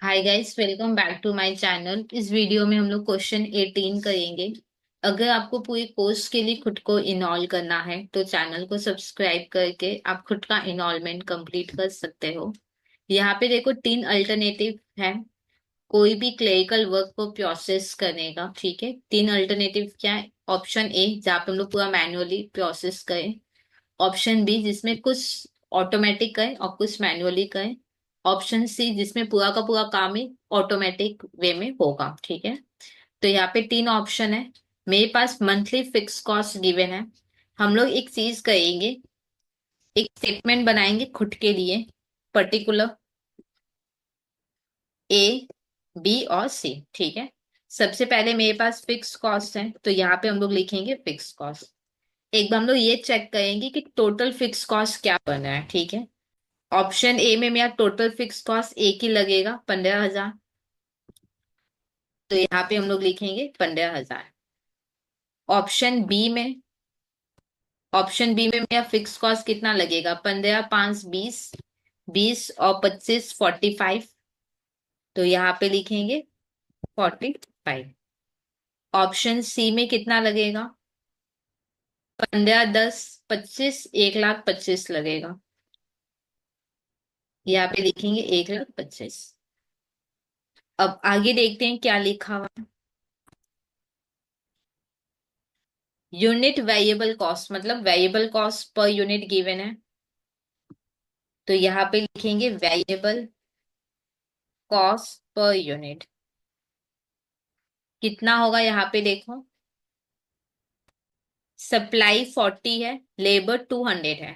Hi guys, welcome back to my channel. इस video में हम लोग क्वेश्चन 18 करेंगे। अगर आपको पूरी कोर्स के लिए खुद को इनरोल करना है तो चैनल को सब्सक्राइब करके आप खुद का इनरोलमेंट कंप्लीट कर सकते हो। यहाँ पे देखो, तीन अल्टरनेटिव है कोई भी क्लरिकल वर्क को प्रोसेस करने का। ठीक है, तीन अल्टरनेटिव क्या है? ऑप्शन ए, जहाँ पे हम लोग पूरा मैनुअली प्रोसेस करें। ऑप्शन बी, जिसमें कुछ ऑटोमेटिक करें और कुछ मैनुअली करें। ऑप्शन सी, जिसमें पूरा का पूरा काम ही ऑटोमेटिक वे में होगा। ठीक है, तो यहाँ पे तीन ऑप्शन है। मेरे पास मंथली फिक्स कॉस्ट गिवन है। हम लोग एक चीज करेंगे, एक स्टेटमेंट बनाएंगे खुद के लिए, पर्टिकुलर ए, बी और सी। ठीक है, सबसे पहले मेरे पास फिक्स कॉस्ट है तो यहाँ पे हम लोग लिखेंगे फिक्स कॉस्ट। एक बार हम लोग ये चेक करेंगे कि टोटल फिक्स कॉस्ट क्या बना है। ठीक है, ऑप्शन ए में मेरा टोटल फिक्स कॉस्ट एक ही लगेगा, 15,000। तो यहाँ पे हम लोग लिखेंगे 15,000। ऑप्शन बी में ऑप्शन बी में मेरा फिक्स कॉस्ट कितना लगेगा? 15, 5, 20, 20 और 25, 45। तो यहाँ पे लिखेंगे 45। ऑप्शन सी में कितना लगेगा? 15, 10, 25, 1,25,000 लगेगा। यहाँ पे लिखेंगे 1,25,000। अब आगे देखते हैं क्या लिखा हुआ है। यूनिट वेरिएबल कॉस्ट, मतलब variable cost per unit given है तो यहाँ पे लिखेंगे वेरिएबल कॉस्ट पर यूनिट। कितना होगा यहाँ पे देखो, सप्लाई 40 है, लेबर 200 है।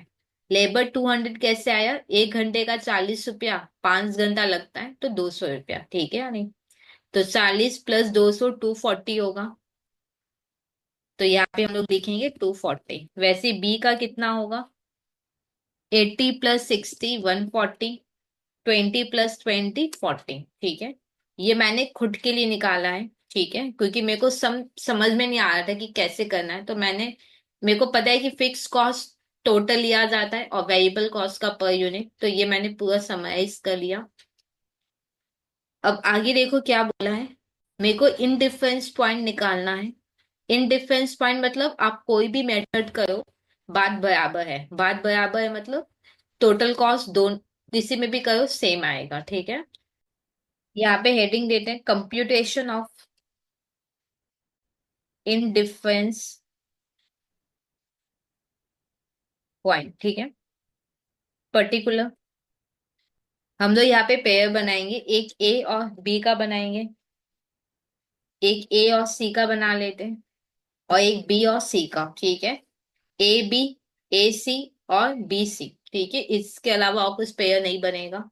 लेबर 200 कैसे आया? 1 घंटे का 40 रुपया, 5 घंटा लगता है तो 200 रुपया। ठीक है या नहीं? तो 40 प्लस 200, 240 होगा। तो यहाँ पे हम लोग लिखेंगे 240। वैसे बी का कितना होगा? 80 प्लस 60, 140। 20 प्लस 20, 40। ठीक है, ये मैंने खुद के लिए निकाला है। ठीक है, क्योंकि मेरे को समझ में नहीं आ रहा था कि कैसे करना है, तो मेरे को पता है कि फिक्स कॉस्ट टोटल लिया जाता है और वेरिएबल कॉस्ट का पर यूनिट, तो ये मैंने पूरा समराइज कर लिया। अब आगे देखो क्या बोला है। मेरे को इन डिफरेंस पॉइंट निकालना है। इन डिफरेंस पॉइंट मतलब आप कोई भी मेथड करो, बात बराबर है। बात बराबर है मतलब टोटल कॉस्ट दोनों किसी में भी करो सेम आएगा। ठीक है, यहाँ पे हेडिंग देते हैं computation of in difference point. ठीक है, पर्टिकुलर हम लोग यहाँ पे पेयर बनाएंगे, एक ए और बी का बनाएंगे, एक ए और सी का बना लेते हैं, और एक बी और सी का। ठीक है, ए बी, ए सी और बी सी। ठीक है, इसके अलावा और कुछ पेयर नहीं बनेगा।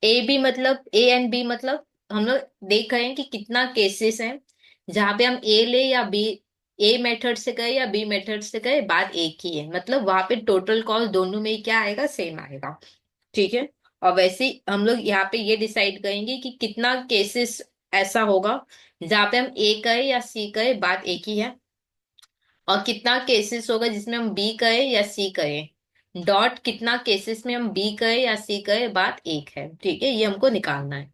ए बी मतलब ए एंड बी, मतलब हम लोग देख रहे हैं कि कितना केसेस हैं जहां पे हम ए ले या बी, ए मेथड से करें या बी मेथड से करें, बात एक ही है। मतलब वहां पे टोटल कॉस्ट दोनों में ही क्या आएगा? सेम आएगा। ठीक है, और वैसे ही हम लोग यहाँ पे ये डिसाइड करेंगे कि कितना केसेस ऐसा होगा जहाँ पे हम ए करें या सी करें, बात एक ही है। और कितना केसेस होगा जिसमें हम बी करें या सी करें, डॉट कितना केसेस में हम बी करें या सी करें, बात एक है। ठीक है, ये हमको निकालना है।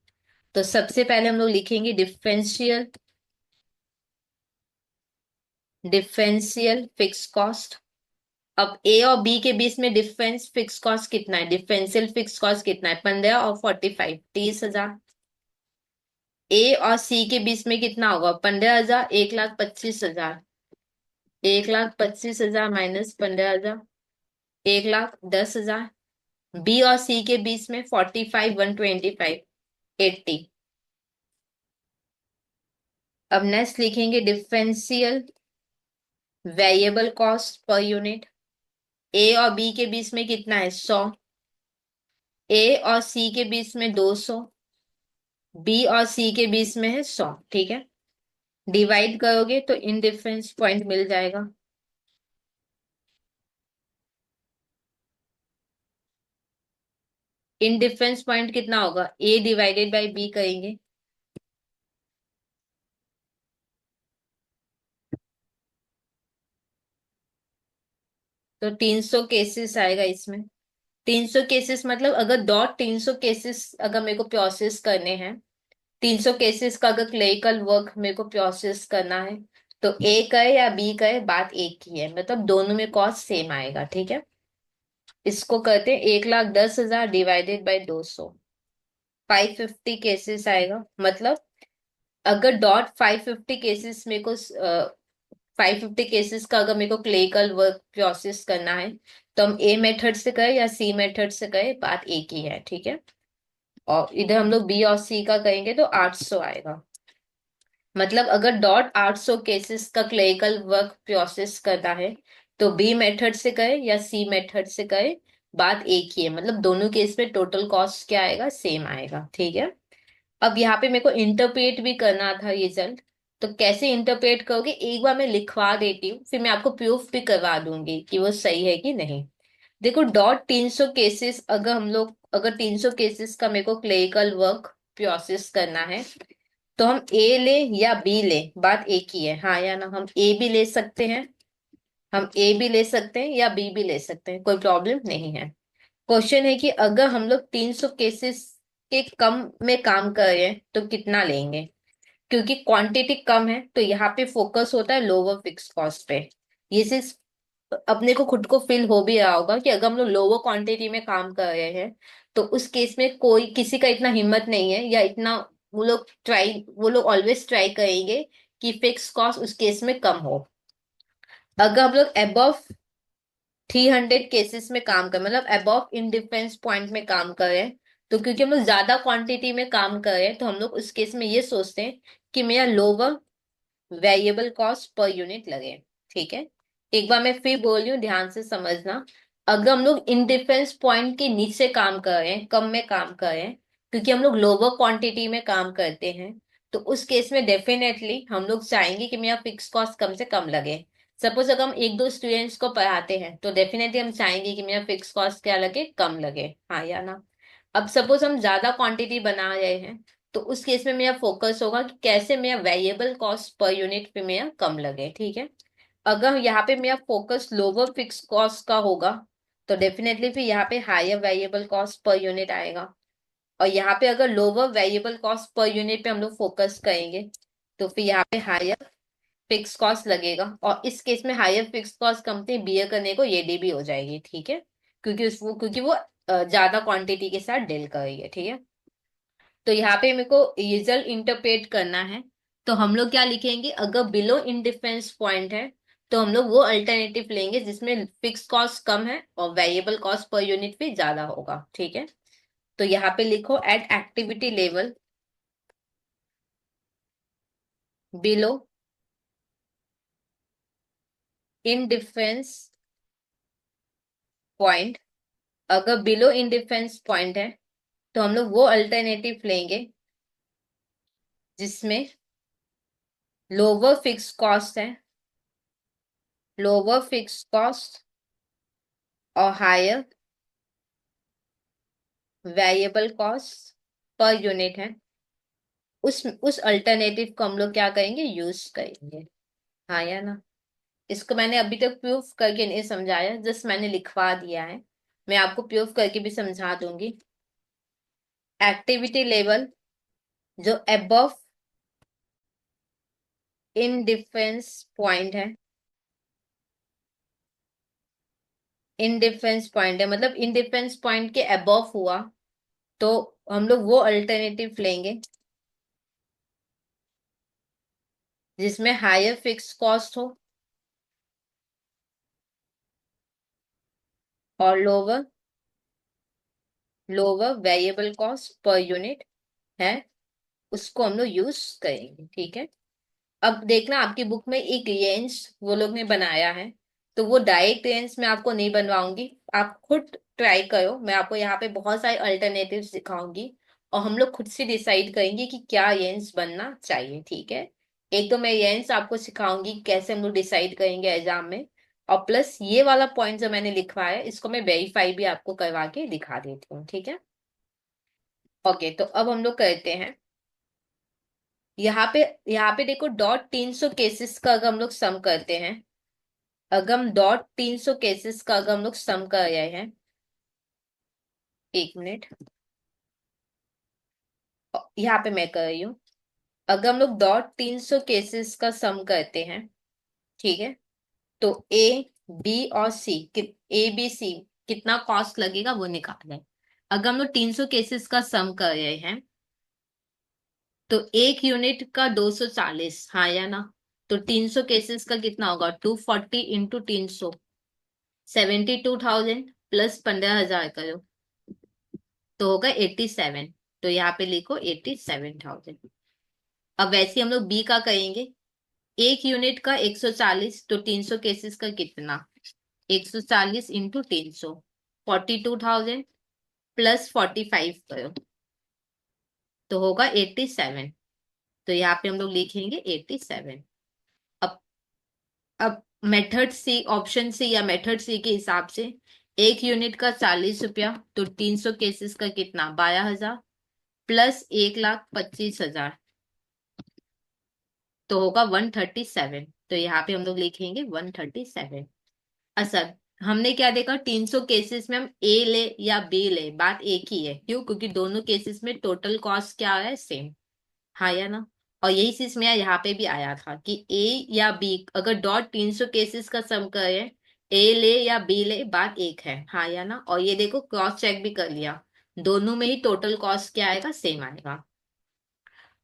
तो सबसे पहले हम लोग लिखेंगे डिफरेंशियल डिफरेंशियल फिक्स कॉस्ट। अब ए और बी के बीच में डिफरेंस फिक्स कॉस्ट कितना है? डिफरेंशियल फिक्स कॉस्ट कितना है? 15 और 45, 30,000। ए और सी के बीच में कितना होगा? 15,000, 1,25,000। 1,25,000 माइनस 15,000, 1,10,000। बी और सी के बीच में 45, 125, 80। अब नेक्स्ट लिखेंगे differential variable cost per unit. A और बी के बीच में कितना है? 100। ए और सी के बीच में 200। बी और सी के बीच में है 100। ठीक है, डिवाइड करोगे तो इन डिफरेंस पॉइंट मिल जाएगा। इन डिफरेंस पॉइंट कितना होगा? ए डिवाइडेड बाई बी करेंगे तो 300 केसेस आएगा इसमें। 300 केसेस मतलब अगर डॉट 300 केसेस अगर मेरे को प्रोसेस करने हैं 300 केसेस का अगर क्लरिकल वर्क मेरे को प्रोसेस करना है, तो ए का है या बी का है, बात एक ही है, मतलब दोनों में कॉस्ट सेम आएगा। ठीक है, इसको करते हैं 1,10,000 डिवाइडेड बाई 200, 550 केसेस आएगा। मतलब अगर डॉट 550 केसेस मेरे को 550 केसेस का अगर मेरे को क्लिनिकल वर्क प्रोसेस करना है, तो हम ए मेथड से करें या सी मेथड से करें, बात एक ही है। ठीक है, और इधर हम लोग बी और सी का करेंगे तो 800 आएगा। मतलब अगर डॉट 800 केसेस का क्लिनिकल वर्क प्रोसेस करना है, तो बी मेथड से करें या सी मेथड से करें, बात एक ही है। मतलब दोनों केस में टोटल कॉस्ट क्या आएगा, सेम आएगा। ठीक है, अब यहाँ पे मेरे को इंटरप्रेट भी करना था रिजल्ट। तो कैसे इंटरप्रेट करोगे, एक बार मैं लिखवा देती हूँ, फिर मैं आपको प्रूफ भी करवा दूंगी कि वो सही है कि नहीं। देखो, डॉट 300 केसेस, अगर हम लोग अगर 300 केसेस का मेरे को क्लिनिकल वर्क प्रोसेस करना है, तो हम ए ले या बी ले, बात एक ही है, हाँ या ना। हम ए भी ले सकते हैं, हम ए भी ले सकते हैं या बी भी ले सकते हैं, कोई प्रॉब्लम नहीं है। क्वेश्चन है कि अगर हम लोग 300 केसेस के कम में काम कर रहे हैं तो कितना लेंगे। क्योंकि क्वांटिटी कम है, तो यहाँ पे फोकस होता है लोअर फिक्स कॉस्ट पे। ये सिर्फ अपने को खुद को फील हो भी रहा होगा कि अगर हम लोग लोअर क्वांटिटी में काम कर रहे हैं, तो उस केस में कोई किसी का इतना हिम्मत नहीं है या इतना, वो लोग ऑलवेज ट्राई करेंगे कि फिक्स कॉस्ट उस केस में कम हो। अगर हम लोग अबव 300 केसेस में काम कर, मतलब अबव इन डिफरेंस पॉइंट में काम कर रहे हैं, तो क्योंकि हम लोग ज्यादा क्वांटिटी में काम कर रहे हैं, तो हम लोग उस केस में ये सोचते हैं कि मेरा lower variable cost per unit लगे। ठीक है, एक बार मैं फिर बोल रही हूँ, ध्यान से समझना। अगर हम लोग इन डिफरेंस पॉइंट के नीचे काम कर रहे हैं, कम में काम कर रहे हैं, क्योंकि हम लोग लोअर क्वांटिटी में काम करते हैं, तो उस केस में डेफिनेटली हम लोग चाहेंगे कि मेरा फिक्स कॉस्ट कम से कम लगे। सपोज अगर हम एक दो स्टूडेंट्स को पढ़ाते हैं, तो डेफिनेटली हम चाहेंगे कि मेरा फिक्स कॉस्ट क्या लगे, कम लगे, हाँ या ना। अब सपोज हम ज्यादा क्वांटिटी बना रहे हैं, तो उस केस में मेरा फोकस होगा कि कैसे मेरा वेरिएबल कॉस्ट पर यूनिट पे मेरा कम लगे। ठीक है, अगर यहाँ पे मेरा फोकस लोअर फिक्स कॉस्ट का होगा, तो डेफिनेटली फिर यहाँ पे higher variable cost per unit आएगा। और यहाँ पे अगर lower variable cost per unit पे हम लोग फोकस करेंगे, तो फिर यहाँ पे हायर फिक्स कॉस्ट लगेगा। और इस केस में higher fix cost company bear करने को रेडी भी हो जाएगी। ठीक है, क्योंकि वो ज्यादा क्वांटिटी के साथ डील करेगी। ठीक है, तो यहाँ पे मेरे को रिजल्ट इंटरप्रेट करना है, तो हम लोग क्या लिखेंगे, अगर बिलो इंडिफरेंस पॉइंट है, तो हम लोग वो अल्टरनेटिव लेंगे जिसमें फिक्स कॉस्ट कम है और वेरिएबल कॉस्ट पर यूनिट भी ज्यादा होगा। ठीक है, तो यहाँ पे लिखो at activity level below indifference point. अगर बिलो इंडिफरेंस पॉइंट है, तो हम लोग वो अल्टरनेटिव लेंगे जिसमें लोअर फिक्स कॉस्ट है, लोअर फिक्स कॉस्ट और higher variable cost per unit है। उस अल्टरनेटिव को हम लोग क्या करेंगे, यूज करेंगे, हाँ या ना। इसको मैंने अभी तक प्रूफ करके नहीं समझाया, जस्ट मैंने लिखवा दिया है। मैं आपको प्रूफ करके भी समझा दूंगी। एक्टिविटी लेवल जो अबव इन डिफरेंस पॉइंट है, इन डिफरेंस पॉइंट है मतलब इन डिफरेंस पॉइंट के अबव हुआ, तो हम लोग वो अल्टरनेटिव लेंगे जिसमें हायर फिक्स कॉस्ट हो और lower lower variable cost per unit है, उसको हम लोग यूज करेंगे। ठीक है, अब देखना आपकी बुक में एक रेंज वो लोग ने बनाया है, तो वो डायरेक्ट रेंज में आपको नहीं बनवाऊंगी, आप खुद ट्राई करो। मैं आपको यहाँ पे बहुत सारे अल्टरनेटिव दिखाऊंगी, और हम लोग खुद से डिसाइड करेंगे कि क्या रेंज बनना चाहिए। ठीक है, एक तो मैं रेंज आपको सिखाऊंगी कैसे हम लोग डिसाइड करेंगे एग्जाम में, और प्लस ये वाला पॉइंट जो मैंने लिखवाया है, इसको मैं वेरीफाई भी आपको करवा के दिखा देती हूँ। ठीक है, ओके, तो अब हम लोग करते हैं। यहाँ पे यहाँ पे देखो, डॉट 300 केसेस का अगर हम लोग सम करते हैं, अगर हम डॉट 300 केसेस का अगर हम लोग सम कर रहे हैं, एक मिनट, यहाँ पे मैं कर रही हूँ। अगर हम लोग डॉट 300 केसेस का सम करते हैं, ठीक है, तो ए बी और सी, ए बी सी कितना कॉस्ट लगेगा वो निकालना है। अगर हम लोग 300 केसेस का सम कर रहे हैं, तो एक यूनिट का 240, हाँ या ना? तो 300 केसेस का कितना होगा? 240 इंटू 300, 72,000 प्लस 15,000 करो तो होगा 87। तो यहाँ पे लिखो 87,000। अब वैसे ही हम लोग बी का करेंगे। एक यूनिट का 140, तो 300 केसेस का कितना? 140 इंटू 300, 42,000 प्लस 45 करो तो होगा 87। तो यहाँ पे हम लोग लिखेंगे 87। अब अब मेथड सी, ऑप्शन सी या मेथड सी के हिसाब से एक यूनिट का 40 रुपया, तो 300 केसेस का कितना? 12,000 प्लस 1,25,000 तो होगा 137। तो यहाँ पे हम लोग लिखेंगे 137। अच्छा, हमने क्या देखा? 300 केसेस में हम ए ले या बी ले, बात एक ही है। क्यों? क्योंकि दोनों केसेस में टोटल कॉस्ट क्या है? सेम, हाँ या ना? और यही चीज में यहाँ पे भी आया था कि ए या बी, अगर डॉट 300 केसेस का सम करें, ए ले या बी ले, बात एक है, हाँ या ना? और ये देखो क्रॉस चेक भी कर लिया, दोनों में ही टोटल कॉस्ट क्या आएगा? सेम आएगा।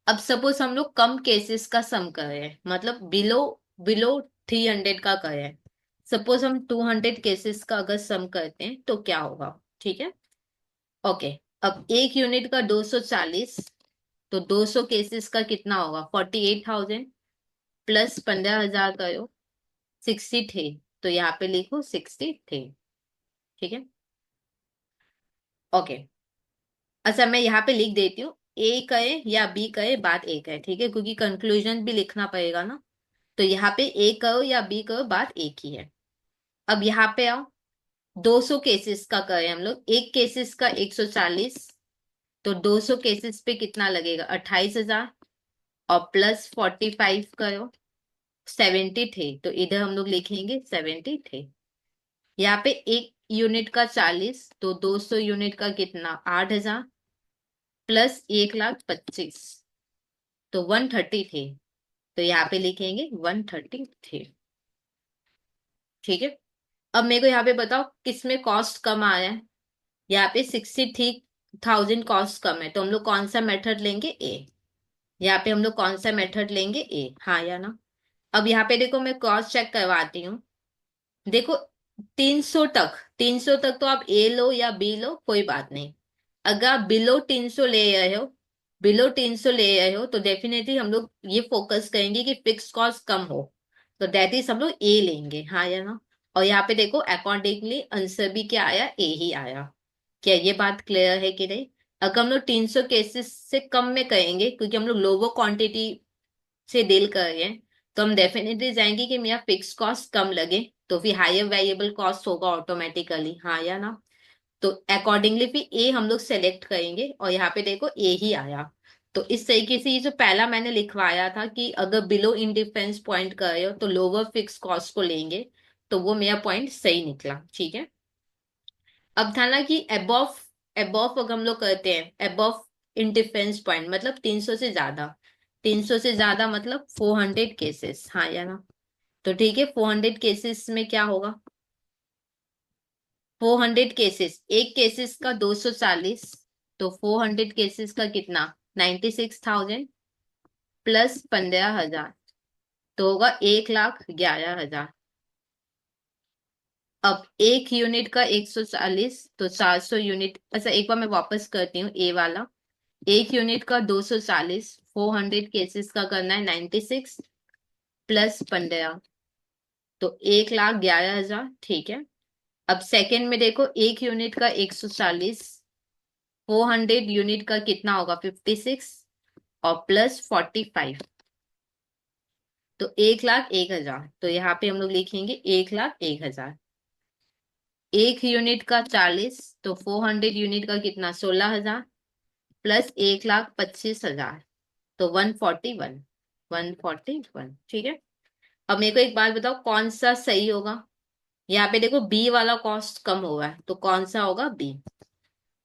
अब सपोज हम लोग कम केसेस का सम कर रहे हैं, मतलब बिलो बिलो 300 का कर रहे हैं। सपोज हम 200 केसेस का अगर सम करते हैं तो क्या होगा? ठीक है, ओके। अब एक यूनिट का 240, तो 200 केसेस का कितना होगा? 48,000 प्लस 15,000 करो, 63। तो यहाँ पे लिखो 63। ठीक है, ओके। अच्छा, मैं यहाँ पे लिख देती हूँ, ए कहे या बी कहे, बात एक है, ठीक है, क्योंकि कंक्लूजन भी लिखना पड़ेगा ना। तो यहाँ पे ए करो या बी करो, बात एक ही है। अब यहाँ पे आओ, 200 केसेस का करें हम लोग, एक केसेस का 140, तो 200 केसेस पे कितना लगेगा? 28,000 और प्लस 45 करो, 73। तो इधर हम लोग लिखेंगे 73। यहाँ पे एक यूनिट का 40, तो 200 यूनिट का कितना? 8,000 प्लस 1,25,000 तो 133। तो यहाँ पे लिखेंगे 133। ठीक है, अब मेरे को यहाँ पे बताओ किसमें कॉस्ट कम आया है। यहाँ पे 63,000 कॉस्ट कम है, तो हम लोग कौन सा मेथड लेंगे? ए। यहाँ पे हम लोग कौन सा मेथड लेंगे? ए, हाँ या ना? अब यहाँ पे देखो, मैं क्रॉस चेक करवाती हूँ। देखो, 300 तक, 300 तक तो आप ए लो या बी लो, कोई बात नहीं। अगर आप बिलो 300 ले रहे हो, बिलो 300 ले रहे हो, तो डेफिनेटली हम लोग ये फोकस करेंगे कि फिक्स कॉस्ट कम हो। तो दैट इज हम लोग ए लेंगे, हाँ या ना? और यहाँ पे देखो अकॉर्डिंगली आंसर भी क्या आया? ए ही आया। क्या ये बात क्लियर है कि नहीं? अगर हम लोग 300 केसेस से कम में करेंगे, क्योंकि हम लोग लोअर क्वांटिटी से डील कर रहे हैं, तो हम डेफिनेटली जाएंगे कि मेरा फिक्स कॉस्ट कम लगे, तो फिर हायर वेरिएबल कॉस्ट होगा ऑटोमेटिकली, हाँ या ना? तो अकॉर्डिंगली फिर ए हम लोग सेलेक्ट करेंगे, और यहाँ पे देखो ए ही आया। तो इस तरीके से ये जो पहला मैंने लिखवाया था कि अगर बिलो इंडिफरेंस पॉइंट कर रहे हो तो लोअर फिक्स कॉस्ट को लेंगे, तो वो मेरा पॉइंट सही निकला। ठीक है, अब था ना कि अबव, अबव अगर हम लोग करते हैं, अबव इंडिफरेंस पॉइंट मतलब 300 से ज्यादा, 300 से ज्यादा मतलब 400 केसेस, हाँ या ना? तो ठीक है, 400 केसेस में क्या होगा? 400 केसेस, एक केसेस का 240, तो 400 केसेस का कितना? 96,000 प्लस 15,000 तो होगा 1,11,000। अब एक यूनिट का 140, तो 400 यूनिट। अच्छा, एक बार मैं वापस करती हूँ ए वाला। एक यूनिट का 240, 400 केसेस का करना है 96 प्लस 15, तो 1,11,000। ठीक है, अब सेकंड में देखो, एक यूनिट का 140, 400 यूनिट का कितना होगा? 56 और प्लस 45, तो 1,01,000। तो यहाँ पे हम लोग लिखेंगे 1,01,000। एक यूनिट का 40, तो 400 यूनिट का कितना? 16,000 प्लस 1,25,000 तो 141, 141। ठीक है, अब मेरे को एक बात बताओ, कौन सा सही होगा? यहाँ पे देखो बी वाला कॉस्ट कम होगा, तो कौन सा होगा? बी।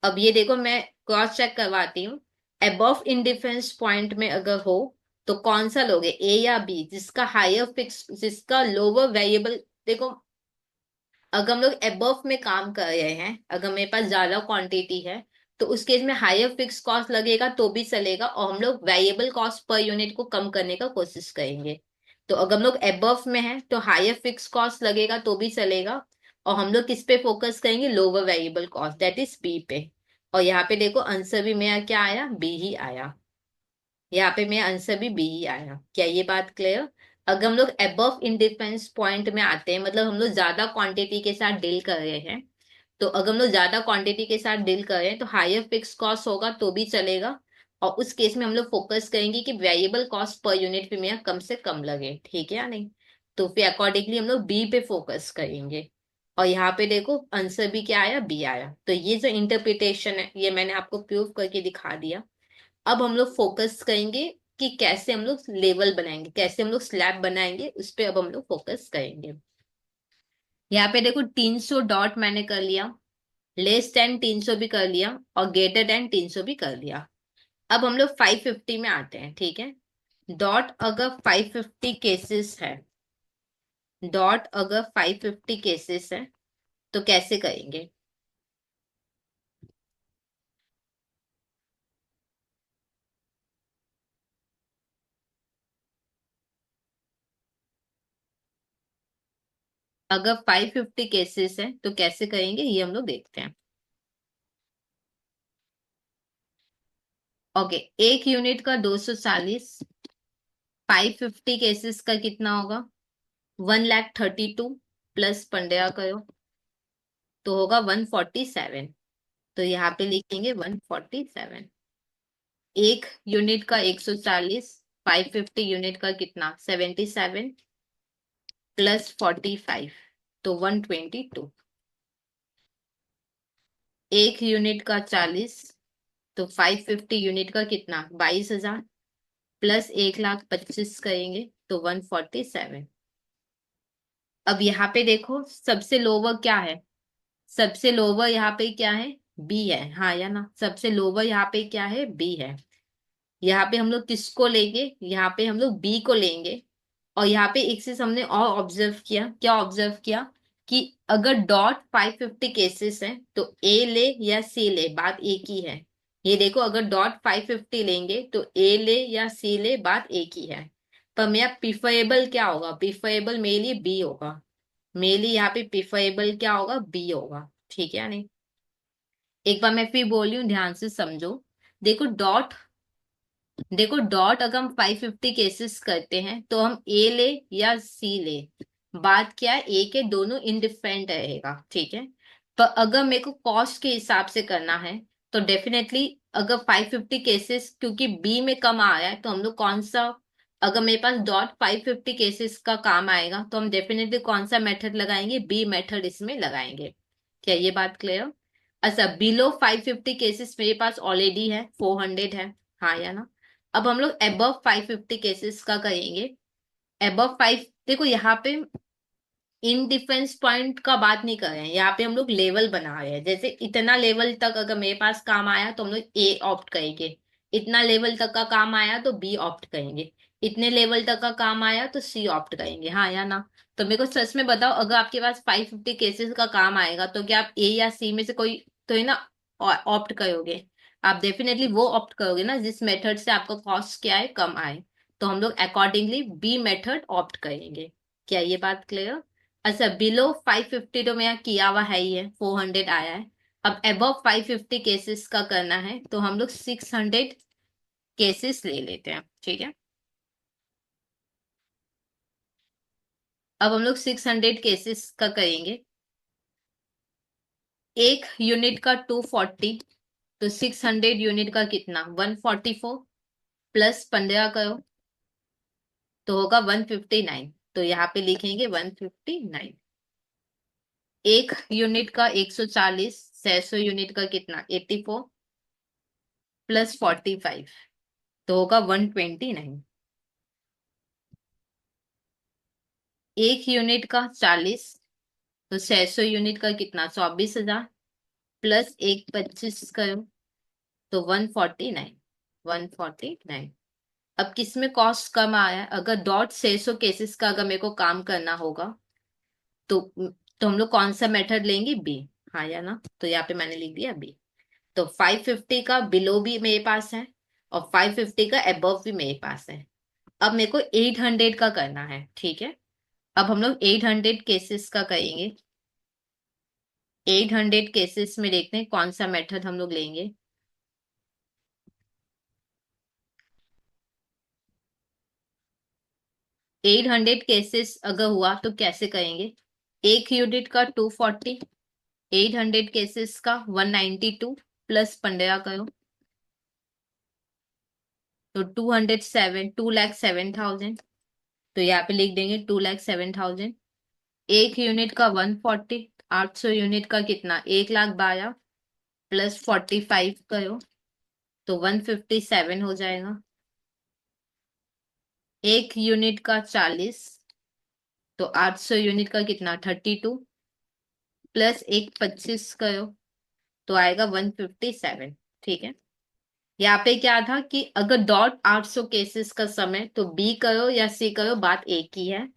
अब ये देखो, मैं क्रॉस चेक करवाती हूँ। अबव इन डिफरेंस पॉइंट में अगर हो तो कौन सा लोगे, ए या बी, जिसका हायर फिक्स, जिसका लोअर वेरिएबल। देखो, अगर हम लोग अबव में काम कर रहे हैं, अगर मेरे पास ज्यादा क्वांटिटी है, तो उस केस में हायर फिक्स कॉस्ट लगेगा तो भी चलेगा, और हम लोग वेरिएबल कॉस्ट पर यूनिट को कम करने का कोशिश करेंगे। तो अगर हम लोग अबव में है तो हायर फिक्स कॉस्ट लगेगा तो भी चलेगा, और हम लोग किस पे फोकस करेंगे, lower variable cost, that is B पे। और यहाँ पे देखो आंसर भी मेरा क्या आया, बी ही आया। यहाँ पे मेरा आंसर भी बी ही आया। क्या ये बात क्लियर? अगर हम लोग अबव इंडिफरेंस पॉइंट में आते हैं, मतलब हम लोग ज्यादा क्वांटिटी के साथ डील कर रहे हैं, तो अगर हम लोग ज्यादा क्वांटिटी के साथ डील कर रहे हैं तो हायर फिक्स कॉस्ट होगा तो भी चलेगा, और उस केस में हम लोग फोकस करेंगे कि वेरिएबल कॉस्ट पर यूनिट पे मेरा कम से कम लगे, ठीक है या नहीं। तो फिर अकॉर्डिंगली हम लोग बी पे फोकस करेंगे। और यहाँ पे देखो आंसर भी क्या आया, बी आया। तो ये जो इंटरप्रिटेशन है ये मैंने आपको प्रूव करके दिखा दिया। अब हम लोग फोकस करेंगे कि कैसे हम लोग लेवल बनाएंगे, कैसे हम लोग स्लैब बनाएंगे, उस पे अब हम लोग फोकस करेंगे। यहाँ पे देखो 300 डॉट मैंने कर लिया, लेस देन 300 भी कर लिया, और ग्रेटर देन 300 भी कर लिया। अब हम लोग 550 में आते हैं, ठीक है। डॉट अगर 550 केसेस है, डॉट अगर 550 केसेस है तो कैसे करेंगे। अगर 550 केसेस है तो कैसे करेंगे ये हम लोग देखते हैं। ओके, एक यूनिट का 240, 550 केसेस का कितना होगा, 1,32,000 प्लस 15 करो तो होगा 147। तो यहाँ पे लिखेंगे 147। एक यूनिट का 140, 550 यूनिट का कितना 77 प्लस 45, तो 122। एक यूनिट का 40, तो 550 यूनिट का कितना 22,000 प्लस 1,25,000 करेंगे तो 147। अब यहाँ पे देखो सबसे लोअर क्या है, सबसे लोअर यहाँ पे क्या है, बी है, हाँ या ना, सबसे लोअर यहाँ पे क्या है, बी है। यहाँ पे हम लोग किसको लेंगे, यहाँ पे हम लोग बी को लेंगे। और यहाँ पे एक चीज हमने और ऑब्जर्व किया, क्या ऑब्जर्व किया, कि अगर डॉट 550 केसेस है तो ए ले या सी ले, बात एक ही है। ये देखो अगर डॉट 550 लेंगे तो ए ले या सी ले, बात एक ही है। पर मेरा प्रिफरेबल क्या होगा, प्रिफरेबल मेरे लिए बी होगा। मेरे लिए यहाँ पे प्रिफरेबल क्या होगा, बी होगा, ठीक है नहीं। एक बार मैं फिर बोल रही हूँ, ध्यान से समझो। देखो डॉट, देखो डॉट अगर हम 550 केसेस करते हैं तो हम ए ले या सी ले, बात क्या है, ए के दोनों इंडिफरेंट रहेगा, ठीक है। पर अगर मेरे को कॉस्ट के हिसाब से करना है तो डेफिनेटली अगर 550 केसेस क्योंकि बी में कम आ रहा है तो हम लोग कौन सा, अगर मेरे पास डॉट 550 केसेस का काम आएगा तो हम डेफिनेटली कौन सा मेथड लगाएंगे, बी मेथड इसमें लगाएंगे। क्या ये बात क्लियर? अच्छा, बिलो 550 केसेस मेरे पास ऑलरेडी है, 400 है, हाँ या ना। अब हम लोग अबव 550 केसेस का करेंगे। अबव 5, देखो यहाँ पे इन डिफरेंस पॉइंट का बात नहीं कर रहे हैं, यहाँ पे हम लोग लेवल बना रहे हैं। जैसे इतना लेवल तक अगर मेरे पास काम आया तो हम लोग ए ऑप्ट करेंगे, इतना लेवल तक का काम आया तो बी ऑप्ट करेंगे, इतने लेवल तक का काम आया तो सी ऑप्ट करेंगे, हाँ या ना। तो मेरे को सच में बताओ, अगर आपके पास 550 केसेस का काम आएगा तो क्या आप ए या सी में से कोई तो है ना ऑप्ट करोगे। आप डेफिनेटली वो ऑप्ट करोगे ना जिस मेथड से आपका कॉस्ट क्या है, कम आए। तो हम लोग अकॉर्डिंगली बी मेथड ऑप्ट करेंगे। क्या ये बात क्लियर? अच्छा, बिलो 550 तो मेरा किया हुआ है ही है, 400 आया है। अब अबव 550 केसेस का करना है तो हम लोग 600 केसेस ले लेते हैं, ठीक है। अब हम लोग 600 केसेस का करेंगे। एक यूनिट का 240, तो 600 यूनिट का कितना 144 प्लस 15 करो तो होगा 159। तो यहाँ पे लिखेंगे 159। एक यूनिट का 140, 600 यूनिट का कितना 84 प्लस 45 तो होगा 129। एक यूनिट का 40, तो 600 यूनिट का कितना 24,000 प्लस एक 25 करो तो 149। 149। अब किसमें कॉस्ट कम आया है? अगर डॉट 600 केसेस का अगर मेरे को काम करना होगा तो हम लोग कौन सा मेथड लेंगे? बी। हाँ या ना? तो यहाँ पे मैंने लिख दिया बी। तो 550 का बिलो भी मेरे पास है और 550 का अबव भी मेरे पास है। अब मेरे को 800 का करना है, ठीक है। अब हम लोग 800 केसेस का करेंगे। 800 केसेस में देखते हैं कौन सा मेथड हम लोग लेंगे। 800 केसेस अगर हुआ तो कैसे करेंगे? एक यूनिट का 240, 800 केसेस का 192 प्लस 15 करो तो 207, 2,07,000। तो यहाँ पे लिख देंगे 2,07,000। एक यूनिट का 140, 800 यूनिट का कितना? 1,12,000 प्लस 45 करो तो 157 हो जाएगा। एक यूनिट का 40 तो 800 यूनिट का कितना? 32 प्लस एक 25 करो तो आएगा 157। ठीक है। यहाँ पे क्या था कि अगर डॉट 800 केसेस का समय तो बी करो या सी करो, बात एक ही है।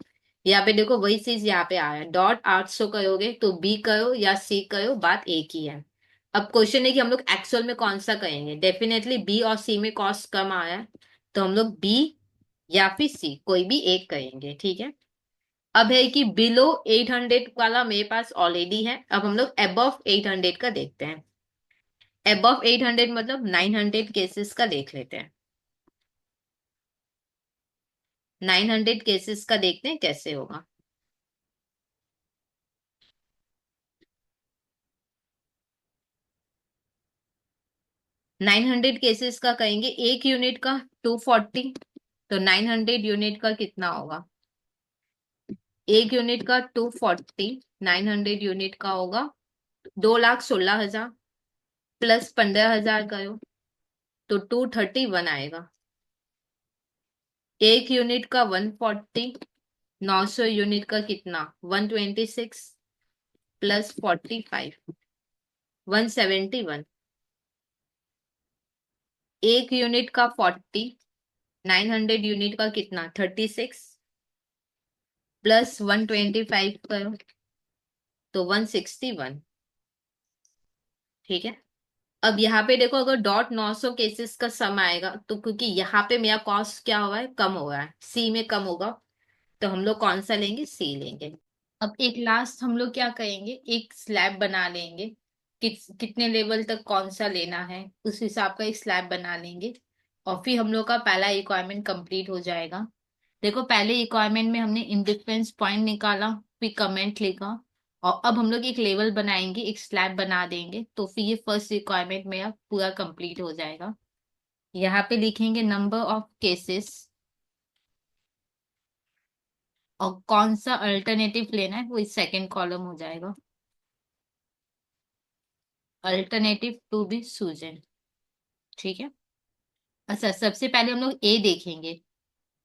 यहाँ पे देखो वही चीज यहाँ पे आया, डॉट 800 करोगे तो बी करो या सी करो, बात एक ही है। अब क्वेश्चन है कि हम लोग एक्चुअल में कौन सा करेंगे। डेफिनेटली बी और सी में कॉस्ट कम आया है तो हम लोग बी या फिर सी कोई भी एक करेंगे, ठीक है। अब है कि बिलो 800 वाला मेरे पास ऑलरेडी है, अब हम लोग अबव 800 का देखते हैं। अबव 800 मतलब 900 केसेस का देख लेते हैं। 900 केसेस का देखते हैं कैसे होगा। 900 केसेस का कहेंगे, एक यूनिट का 240 तो 900 यूनिट का कितना होगा? एक यूनिट का 240, 900 यूनिट का होगा 2,16,000 प्लस 15,000 करो तो 231 आएगा। एक यूनिट का 140, 900 यूनिट का कितना? 126 प्लस 45, 171। एक यूनिट का 40, 900 यूनिट का कितना? 36 प्लस 125 करो तो 161। ठीक है। अब यहाँ पे देखो अगर डॉट 900 केसेस का सम आएगा तो क्योंकि यहाँ पे मेरा कॉस्ट क्या हुआ है? कम हो रहा है, सी में कम होगा तो हम लोग कौन सा लेंगे? सी लेंगे। अब एक लास्ट हम लोग क्या करेंगे, एक स्लैब बना लेंगे। कितने लेवल तक कौन सा लेना है उस हिसाब का एक स्लैब बना लेंगे और फिर हम लोग का पहला रिक्वायरमेंट कंप्लीट हो जाएगा। देखो पहले रिक्वायरमेंट में हमने इंडिफरेंस पॉइंट निकाला, फिर कमेंट लिखा और अब हम लोग एक लेवल बनाएंगे, एक स्लैब बना देंगे तो फिर ये फर्स्ट रिक्वायरमेंट मेरा पूरा कंप्लीट हो जाएगा। यहाँ पे लिखेंगे नंबर ऑफ केसेस और कौन सा अल्टरनेटिव लेना है वो इस सेकेंड कॉलम हो जाएगा, अल्टरनेटिव टू बी सूजन। ठीक है। अच्छा सबसे पहले हम लोग ए देखेंगे।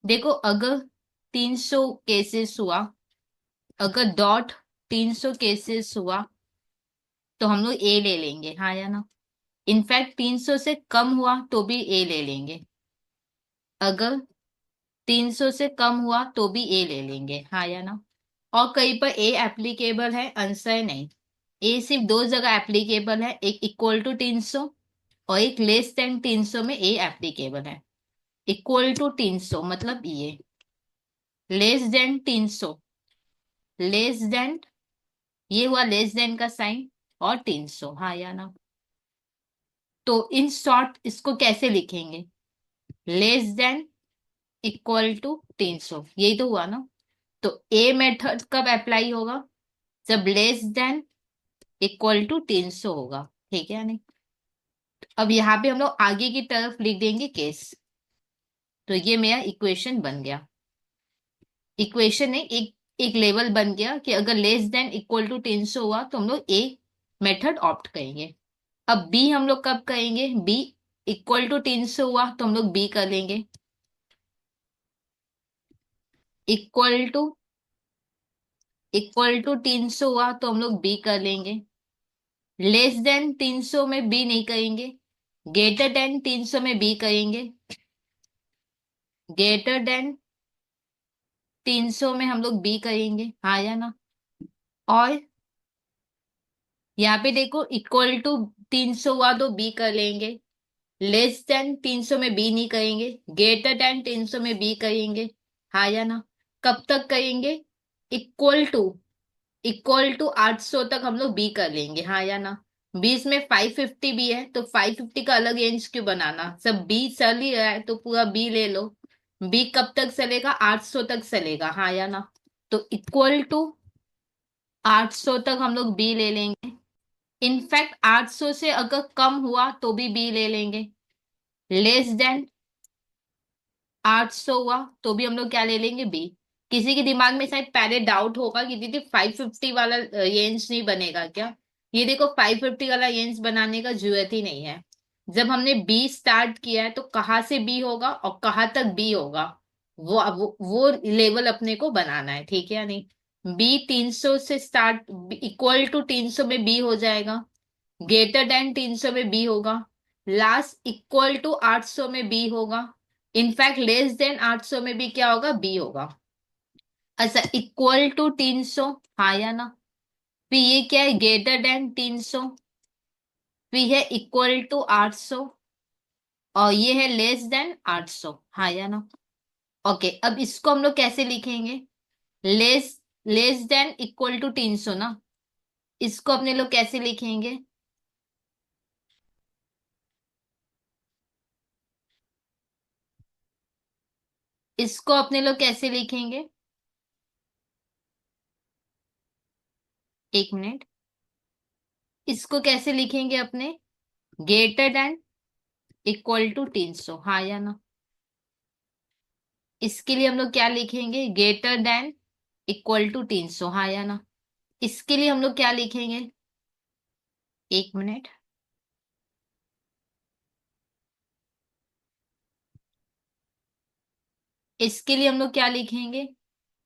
देखो अगर 300 केसेस हुआ, अगर डॉट 300 केसेस हुआ तो हम लोग ए ले लेंगे, हाँ या ना? इनफैक्ट 300 से कम हुआ तो भी ए ले लेंगे। अगर 300 से कम हुआ तो भी ए ले लेंगे, हाँ या ना? और कहीं पर ए एप्लीकेबल है? आंसर नहीं। ए सिर्फ दो जगह एप्लीकेबल है, एक इक्वल टू 300 और एक लेस देन 300 में ए एप्लीकेबल है। इक्वल टू 300 मतलब ये, लेस देन 300, लेस देन, ये हुआ लेस देन का साइन और 300, हाँ या ना? तो इन शॉर्ट इसको कैसे लिखेंगे? लेस देन इक्वल टू 300, यही तो हुआ ना? तो ए मेथड कब अप्लाई होगा? जब लेस देन इक्वल टू 300 होगा, ठीक है नहीं? अब यहाँ पे हम लोग आगे की तरफ लिख देंगे केस। तो ये मेरा इक्वेशन बन गया। इक्वेशन नहीं, एक एक लेवल बन गया कि अगर लेस देन इक्वल टू 300 हुआ तो हम लोग ए मेथड ऑप्ट करेंगे। अब बी हम लोग कब करेंगे? बी इक्वल टू 300 हुआ तो हम लोग बी कर लेंगे। इक्वल टू 300 हुआ तो हम लोग बी कर लेंगे। लेस देन 300 में बी नहीं करेंगे, ग्रेटर देन 300 में बी करेंगे, ग्रेटर देन 300 में हम लोग बी करेंगे, हाँ या ना। और यहाँ पे देखो इक्वल टू 300 हुआ तो बी कर लेंगे, लेस देन 300 में बी नहीं करेंगे, ग्रेटर देन 300 में बी करेंगे, हाँ या ना। कब तक करेंगे? इक्वल टू, इक्वल टू 800 तक हम लोग बी कर लेंगे, हाँ या ना। बीस में 550 भी है तो 550 का अलग रेंज क्यों बनाना, सब बी चल ही रहा है तो पूरा बी ले लो। बी कब तक चलेगा? 800 तक चलेगा, हाँ या ना। तो इक्वल टू 800 तक हम लोग बी ले लेंगे। इनफैक्ट 800 से अगर कम हुआ तो भी बी ले लेंगे, लेस देन 800 हुआ तो भी हम लोग क्या ले लेंगे? बी। किसी के दिमाग में शायद पहले डाउट होगा कि दीदी 550 वाला रेंज नहीं बनेगा क्या? ये देखो 550 वाला रेंज बनाने का जरूरत ही नहीं है। जब हमने बी स्टार्ट किया है तो कहाँ से बी होगा और कहाँ तक बी होगा, वो लेवल अपने को बनाना है, ठीक है या नहीं। बी 300 से स्टार्ट, इक्वल टू 300 में बी हो जाएगा, ग्रेटर देन 300 में बी होगा, लास्ट इक्वल टू 800 में बी होगा, इनफैक्ट लेस देन 800 में भी क्या होगा? बी होगा। अच्छा, इक्वल टू 300, हाँ या ना। फिर ये क्या है? ग्रेटर देन 300, फिर है इक्वल टू 800, और ये है लेस देन 800, हाँ या ना। ओके, अब इसको हम लोग कैसे लिखेंगे? Less less than equal to 300 ना, इसको अपने लोग कैसे लिखेंगे? इसको अपने लोग कैसे लिखेंगे? एक मिनट, इसको कैसे लिखेंगे अपने? ग्रेटर देन इक्वल टू 300, हाँ या ना। इसके लिए हम लोग क्या लिखेंगे? ग्रेटर देन इक्वल टू 300, हाँ या ना। इसके लिए हम लोग क्या लिखेंगे? एक मिनट, इसके लिए हम लोग क्या लिखेंगे?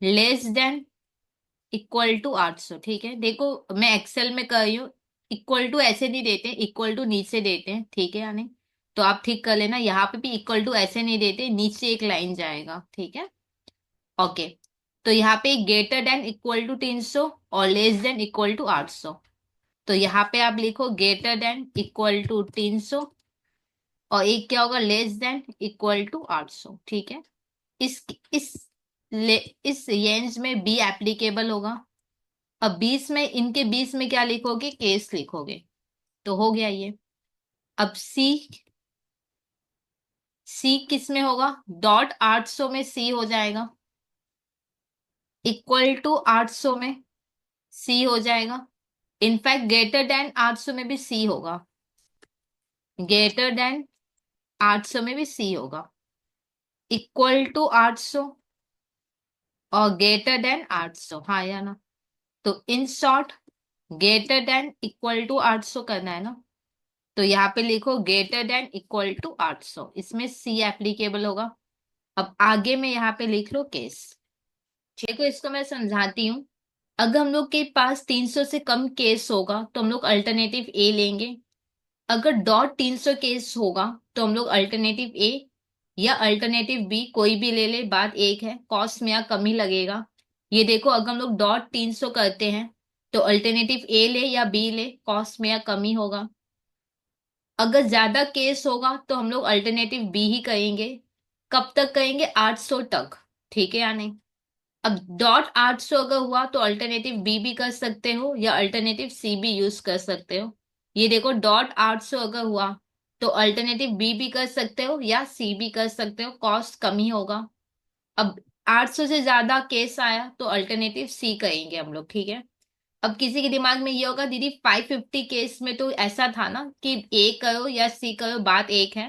लेस देन इक्वल टू 800, ठीक है। देखो मैं एक्सेल में कर रही हूँ, इक्वल टू ऐसे नहीं देते, इक्वल टू नीचे देते हैं, ठीक है या नहीं। तो आप ठीक कर लेना, यहाँ पे भी इक्वल टू ऐसे नहीं देते, नीचे एक लाइन जाएगा, ठीक है। ओके, तो यहाँ पे ग्रेटर देन इक्वल टू 300 और लेस देन इक्वल टू 800। तो यहाँ पे आप लिखो ग्रेटर देन इक्वल टू 300, और एक क्या होगा? लेस देन इक्वल टू 800, ठीक है। इस इस इस रेंज में बी एप्लीकेबल होगा। अब 20 में, इनके 20 में क्या लिखोगे? केस लिखोगे, तो हो गया ये। अब सी, सी किस में होगा? डॉट 800 में सी हो जाएगा, इक्वल टू 800 में सी हो जाएगा, इनफैक्ट ग्रेटर देन 800 में भी सी होगा, ग्रेटर देन 800 में भी सी होगा, इक्वल टू 800 और ग्रेटर देन 800, हाँ या ना। तो in short greater than equal to 800 करना है ना, तो यहाँ पे लिखो ग्रेटर देन इक्वल टू 800, इसमें सी एप्लीकेबल होगा। अब आगे में यहाँ पे लिख लो केस। देखो इसको मैं समझाती हूँ। अगर हम लोग के पास 300 से कम केस होगा तो हम लोग अल्टरनेटिव ए लेंगे। अगर डॉट 300 केस होगा तो हम लोग अल्टरनेटिव ए या अल्टरनेटिव बी कोई भी ले ले, बात एक है, कॉस्ट में यहाँ कम ही लगेगा। ये देखो अगर हम लोग डॉट 300 करते हैं तो अल्टरनेटिव ए ले या बी ले, कॉस्ट में यहाँ कम ही होगा। अगर ज्यादा केस होगा तो हम लोग अल्टरनेटिव बी ही करेंगे। कब तक करेंगे? 800 तक, ठीक है या नहीं। अब डॉट 800 अगर हुआ तो अल्टरनेटिव बी भी कर सकते हो या अल्टरनेटिव सी भी यूज कर सकते हो। ये देखो डॉट 800 अगर हुआ तो अल्टरनेटिव बी भी कर सकते हो या सी भी कर सकते हो, कॉस्ट कम ही होगा। अब 800 से ज्यादा केस आया तो अल्टरनेटिव सी करेंगे हम लोग, ठीक है। अब किसी के दिमाग में ये होगा दीदी 550 केस में तो ऐसा था ना कि ए करो या सी करो, बात एक है,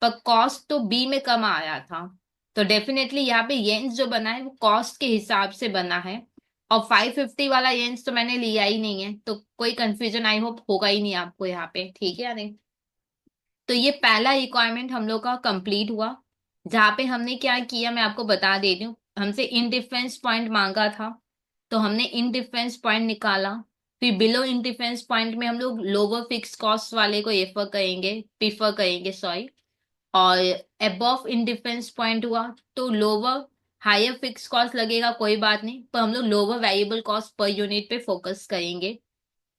पर कॉस्ट तो बी में कम आया था। तो डेफिनेटली यहाँ पे येंस जो बना है वो कॉस्ट के हिसाब से बना है, और 550 वाला येंस तो मैंने लिया ही नहीं है, तो कोई कंफ्यूजन आई होप होगा ही नहीं आपको यहाँ पे, ठीक है या नहीं। तो ये पहला रिक्वायरमेंट हम लोग का कंप्लीट हुआ, जहाँ पे हमने क्या किया मैं आपको बता देती हूँ। हमसे इन डिफरेंस पॉइंट मांगा था तो हमने इन डिफरेंस पॉइंट निकाला, फिर बिलो इंडिफरेंस पॉइंट में हम लोग लोअर फिक्स कॉस्ट वाले को प्रीफर करेंगे सॉरी। और अबव इंडिफरेंस पॉइंट हुआ तो लोअर हायर फिक्स कॉस्ट लगेगा कोई बात नहीं, पर हम लोग lower variable cost per unit पे फोकस करेंगे।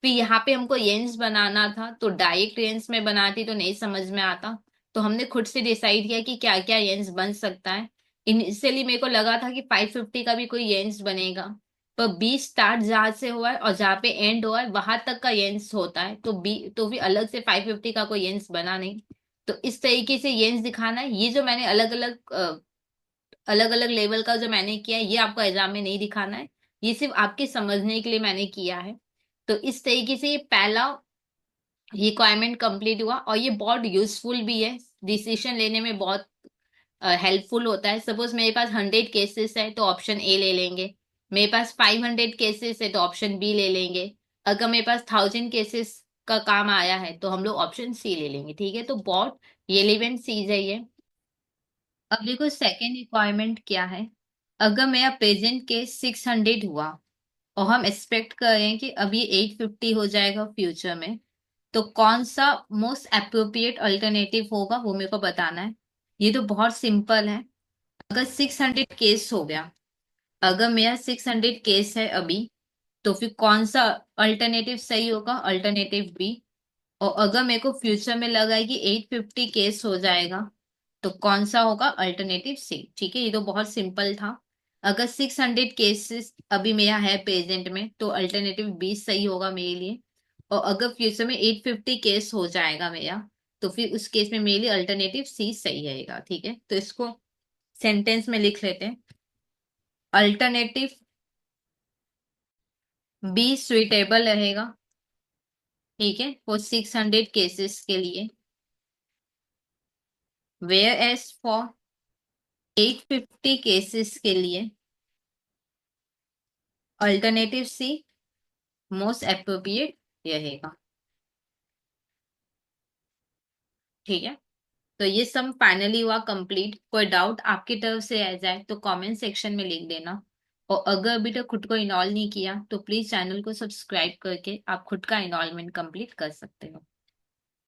फिर यहाँ पे हमको येंस बनाना था, तो डायरेक्ट येंस में बनाती तो नहीं समझ में आता, तो हमने खुद से डिसाइड किया कि क्या क्या येंस बन सकता है। इनिशियली मेरे को लगा था कि 550 का भी कोई येंस बनेगा, पर बी स्टार्ट जहां से हुआ है और जहाँ पे एंड हुआ है वहां तक का येंस होता है, तो बी तो भी अलग से 550 का कोई येंस बना नहीं। तो इस तरीके से येंस दिखाना है। ये जो मैंने अलग अलग लेवल का जो मैंने किया है, ये आपको एग्जाम में नहीं दिखाना है, ये सिर्फ आपके समझने के लिए मैंने किया है। तो इस तरीके से ये पहला रिक्वायरमेंट कंप्लीट हुआ, और ये बहुत यूजफुल भी है, डिसीजन लेने में बहुत हेल्पफुल होता है। सपोज मेरे पास 100 केसेस है तो ऑप्शन ए ले लेंगे, मेरे पास 500 केसेस है तो ऑप्शन बी ले लेंगे, अगर मेरे पास 1000 केसेस का काम आया है तो हम लोग ऑप्शन सी ले लेंगे। ठीक है, तो बहुत रिलेवेंट चीज है ये। अब देखो सेकेंड रिक्वायरमेंट क्या है। अगर मेरा प्रेजेंट केस 600 हुआ और हम एक्सपेक्ट कर रहे हैं कि अब ये 850 हो जाएगा फ्यूचर में, तो कौन सा मोस्ट अप्रोप्रिएट अल्टरनेटिव होगा वो मेरे को बताना है। ये तो बहुत सिंपल है। अगर 600 केस हो गया, अगर मेरा 600 केस है अभी, तो फिर कौन सा अल्टरनेटिव सही होगा, अल्टरनेटिव बी। और अगर मेरे को फ्यूचर में लगा है कि 850 केस हो जाएगा, तो कौन सा होगा, अल्टरनेटिव सी। ठीक है, ये तो बहुत सिंपल था। अगर 600 केसेस अभी मेरा है प्रेजेंट में, तो अल्टरनेटिव बी सही होगा मेरे लिए। और अगर फ्यूचर में 850 केस हो जाएगा मेरा, तो फिर उस केस में मेरे लिए अल्टरनेटिव सी सही रहेगा। ठीक है, तो इसको सेंटेंस में लिख लेते हैं। अल्टरनेटिव बी सुइटेबल रहेगा, ठीक है, फॉर 600 केसेस के लिए, वेयर एज फॉर 850 केसेस के लिए अल्टरनेटिव सी मोस्ट अप्रोप्रिएट रहेगा। ठीक है, तो ये सब फाइनली हुआ कंप्लीट। कोई डाउट आपकी तरफ से आ जाए तो कमेंट सेक्शन में लिख देना। और अगर अभी तक खुद को इनरोल नहीं किया तो प्लीज चैनल को सब्सक्राइब करके आप खुद का इनरोलमेंट कंप्लीट कर सकते हो।